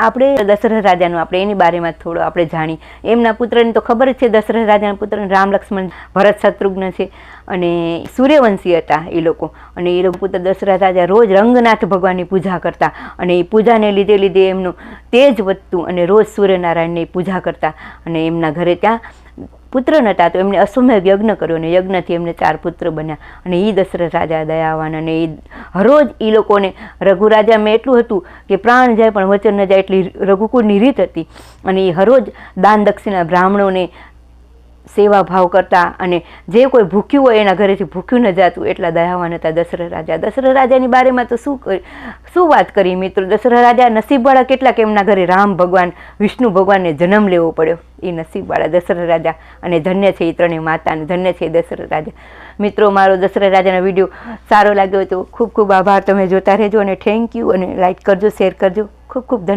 આપણે દશરથ રાજાનું આપણે એની બારેમાં થોડું આપણે જાણી. એમના પુત્રની તો ખબર જ છે, દશરથ રાજાના પુત્ર રામ લક્ષ્મણ ભરત શત્રુઘ્ન છે અને સૂર્યવંશી હતા એ લોકો. અને એ લોકો પુત્ર દશરથ રાજા રોજ રંગનાથ ભગવાનની પૂજા કરતા અને એ પૂજાને લીધે એમનું તેજ વધતું અને રોજ સૂર્યનારાયણની પૂજા કરતા. અને એમના ઘરે ત્યાં પુત્ર નહોતા તો એમને અશ્વમેઘ યજ્ઞ કર્યો અને યજ્ઞથી એમને 4 પુત્ર બન્યા. અને એ દશરથ રાજા દયાવાન અને એ હરોજ એ લોકોને રઘુ રાજામાં એટલું હતું કે પ્રાણ જાય પણ વચન ન જાય એટલી રઘુકુળની રીત હતી. અને એ હરોજ દાન દક્ષિણા બ્રાહ્મણોને સેવા ભાવ કરતા અને જે કોઈ ભૂખ્યું હોય એના ઘરેથી ભૂખ્યું ન જતું એટલા દયાવાન હતા દશરથ રાજા. દશરથ રાજાની બારેમાં તો શું વાત કરી મિત્રો. દશરથ રાજા નસીબવાળા કેટલા કે એમના ઘરે રામ ભગવાન વિષ્ણુ ભગવાનને જન્મ લેવો પડ્યો. એ નસીબવાળા દશરથ રાજા અને ધન્ય છે એ ત્રણેય માતા અને ધન્ય છે દશરથ રાજા. મિત્રો મારો દશરથ રાજાનો વિડીયો સારો લાગ્યો તો ખૂબ ખૂબ આભાર. તમે જોતા રહેજો અને થેન્ક યુ અને લાઈક કરજો, શેર કરજો. ખૂબ ખૂબ ધન્યવાદ.